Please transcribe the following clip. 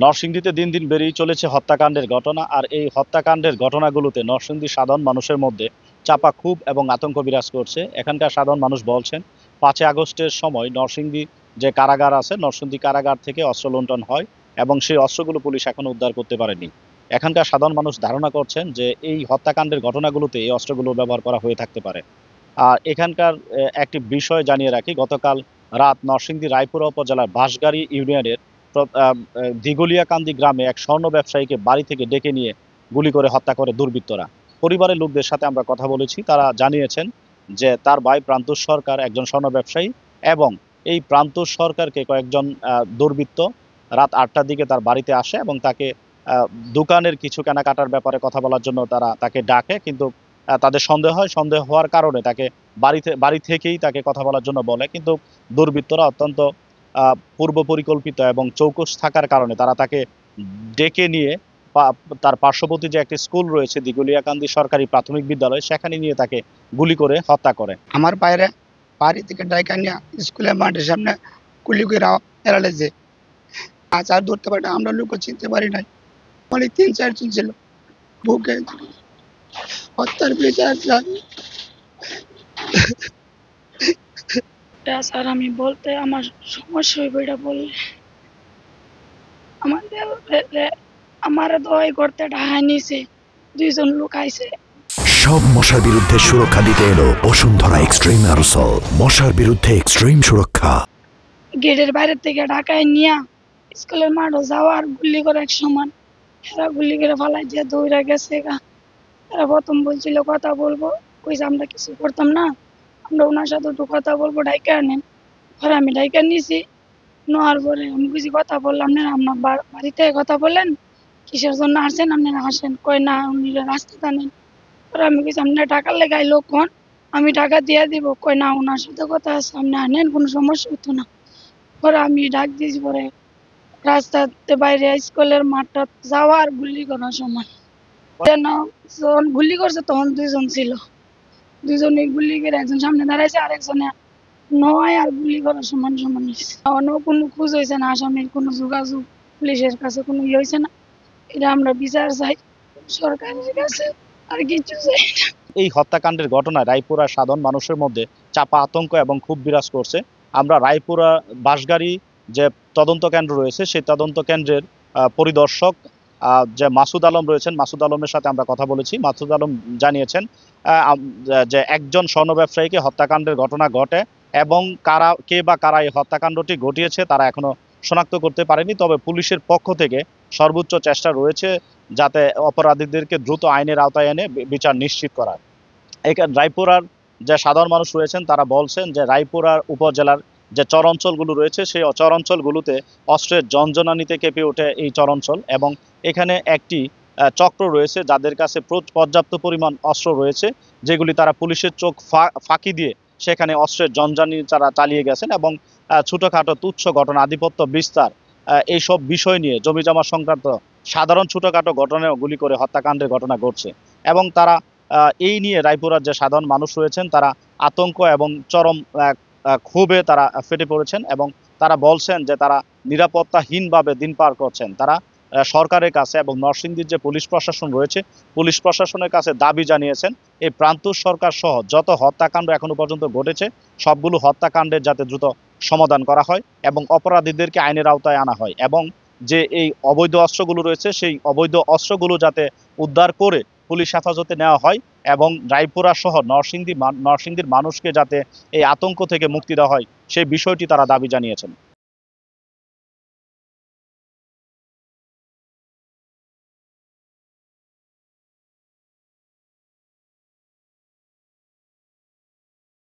নরসিংদীতে দিন দিন বেড়েই চলেছে হত্যাকাণ্ডের ঘটনা। আর এই হত্যাকাণ্ডের ঘটনাগুলোতে নরসিংদীর সাধারণ মানুষের মধ্যে চাপা ক্ষোভ এবং আতঙ্ক বিরাজ করছে। এখানকার সাধারণ মানুষ বলছেন, 5ই আগস্টের সময় নরসিংদী যে কারাগার আছে, নরসিংদী কারাগার থেকে অস্ত্র লুণ্ঠন হয় এবং সেই অস্ত্রগুলো পুলিশ এখনো উদ্ধার করতে পারেনি। এখানকার সাধারণ মানুষ ধারণা করছেন যে এই হত্যাকাণ্ডের ঘটনাগুলোতে এই অস্ত্রগুলো ব্যবহার করা হয়ে থাকতে পারে। আর এখানকার একটি বিষয় জানিয়ে রাখি, গতকাল রাত নরসিংদী রায়পুরা উপজেলার বাঁশগাড়ি ইউনিয়নের দিঘলিয়াকান্দি গ্রামে এক স্বর্ণ ব্যবসায়ীকে বাড়ি থেকে ডেকে নিয়ে গুলি করে হত্যা করে দুর্বৃত্তরা। পরিবারের লোকদের সাথে আমরা কথা বলেছি, তারা জানিয়েছেন যে তার ভাই প্রান্তোষ সরকার একজন স্বর্ণ ব্যবসায়ী এবং এই প্রান্তোষ সরকারকে কয়েকজন দুর্বৃত্ত রাত 8টার দিকে তার বাড়িতে আসে এবং তাকে দোকানের কিছু কেনাকাটার ব্যাপারে কথা বলার জন্য তারা তাকে ডাকে, কিন্তু তাদের সন্দেহ হয়। সন্দেহ হওয়ার কারণে তাকে বাড়ি থেকেই তাকে কথা বলার জন্য বলে, কিন্তু দুর্বৃত্তরা অত্যন্ত পূর্ব পরিকল্পিত এবং চৌকস থাকার কারণে তারা তাকে ডেকে নিয়ে তার পার্শ্ববর্তী যে একটি স্কুল রয়েছে দিঘলিয়াকান্দি সরকারি প্রাথমিক বিদ্যালয়, সেখানে নিয়ে তাকে গুলি করে হত্যা করে। আমার বাইরে বাড়ি থেকে ডাইকা নিয়ে স্কুলের মাঠের সামনে গুলি করে এড়ালেছে। আজ আর ধরতে পারি না, আমরা লোক চিনতে পারি নাই। অনেক 3-4 জন ছিল। বুকে হত্যার বিচার চাই। স্যার আমি বলতে আমার সমস্যা হইব, এটা বললে আমার দয় করতে ঢাকায় নিছে, 2 জন লোক আইছে। সব মশার বিরুদ্ধে সুরক্ষা দিতে এলো বসুন্ধরা এক্সট্রিম অ্যারোসল, মশার বিরুদ্ধে এক্সট্রিম সুরক্ষা। গেটের বাইরে থেকে ঢাকায় নিয়া স্কুলের মাঠও যাওয়া আর গুলি করে এক সমান। এরা গুলি করে ফালাই দিয়ে দৌড়া গেছে গা। এরা প্রথম বলছিল কথা বলবো, কইছে আমরা কিছু করতাম না, আমরা ওনার সাথে একটু কথা বলবো, ডাইকা আনেন। পরে আমি ডাইকা নিছি, নেওয়ার পরে আমি বুঝি কথা বললাম না, আপনার বাড়িতে কথা বলেন, কিসের জন্য আসেন, আপনারা আসেন। কয় না, উনি রাস্তাতে আনেন। পরে আমি কইছি আপনার টাকার লেগে আইলো কোন, আমি টাকা দিয়ে দিব। কয় না, ওনার সাথে কথা আছে, আপনি আনেন, কোনো সমস্যা হতো না। পরে আমি ডাক দিয়েছি, পরে রাস্তাতে বাইরে স্কুলের মাঠটা যাওয়া আর গুলি করার সময় যেন যখন গুলি করছে তখন 2 জন ছিল। 2জনে গুলি করে একজন সামনে দাঁড়াইছে, আর একজনে নয় আর গুলি করার সমান সমান হয়েছে। এখনো কোনো খোঁজ হয়েছে না, আসামির কোনো যোগাযোগ পুলিশের কাছে কোনো ইয়ে হয়েছে না। এটা আমরা বিচার চাই সরকারের কাছে, আর কিছু চাই না। এই হত্যাকাণ্ডের ঘটনায় রায়পুরা সাধারণ মানুষের মধ্যে চাপা আতঙ্ক এবং ক্ষোভ বিরাজ করছে। আমরা রায়পুরা বাঁশগাড়ি যে তদন্ত কেন্দ্র রয়েছে, সেই তদন্ত কেন্দ্রের পরিদর্শক যে মাসুদ আলম রয়েছেন, মাসুদ আলমের সাথে আমরা কথা বলেছি। মাসুদ আলম জানিয়েছেন যে একজন স্বর্ণ ব্যবসায়ীকে হত্যাকাণ্ডের ঘটনা ঘটে এবং কে বা কারা এই হত্যাকাণ্ডটি ঘটিয়েছে তারা এখনো শনাক্ত করতে পারেনি। তবে পুলিশের পক্ষ থেকে সর্বোচ্চ চেষ্টা রয়েছে যাতে অপরাধীদেরকে দ্রুত আইনের আওতায় এনে বিচার নিশ্চিত করা। রায়পুরার যে সাধারণ মানুষ রয়েছেন তারা বলছেন যে রায়পুরার উপজেলার যে চরাঞ্চলগুলো রয়েছে, সেই চরাঞ্চলগুলোতে অস্ত্রের ঝনঝনানিতে কেঁপে ওঠে এই চরাঞ্চল এবং এখানে একটি চক্র রয়েছে যাদের কাছে পর্যাপ্ত পরিমাণ অস্ত্র রয়েছে, যেগুলি তারা পুলিশের চোখ ফাঁকি দিয়ে সেখানে অস্ত্রের ঝনঝানি তারা চালিয়ে গেছেন এবং ছোটোখাটো তুচ্ছ ঘটনা, আধিপত্য বিস্তার, এইসব বিষয় নিয়ে জমিজমা সংক্রান্ত সাধারণ ছোটোখাটো ঘটনায় গুলি করে হত্যাকাণ্ডের ঘটনা ঘটছে। এবং তারা এই নিয়ে রায়পুরার যে সাধারণ মানুষ রয়েছেন তারা আতঙ্ক এবং চরম ক্ষোভে তারা ফেটে পড়েছেন এবং তারা বলছেন যে তারা নিরাপত্তাহীনভাবে দিন পার করছেন। তারা সরকারের কাছে এবং নরসিংদীর যে পুলিশ প্রশাসন রয়েছে, পুলিশ প্রশাসনের কাছে দাবি জানিয়েছেন এই প্রান্তোষ সরকার সহ যত হত্যাকাণ্ড এখনো পর্যন্ত ঘটেছে সবগুলো হত্যাকাণ্ডের যাতে দ্রুত সমাধান করা হয় এবং অপরাধীদেরকে আইনের আওতায় আনা হয় এবং যে এই অবৈধ অস্ত্রগুলো রয়েছে সেই অবৈধ অস্ত্রগুলো যাতে উদ্ধার করে পুলিশ হেফাজতে নেওয়া হয় এবং রায়পুরা সহ নরসিংদীর মানুষকে যাতে এই আতঙ্ক থেকে মুক্তি দেওয়া হয় সেই বিষয়টি তারা দাবি জানিয়েছেন।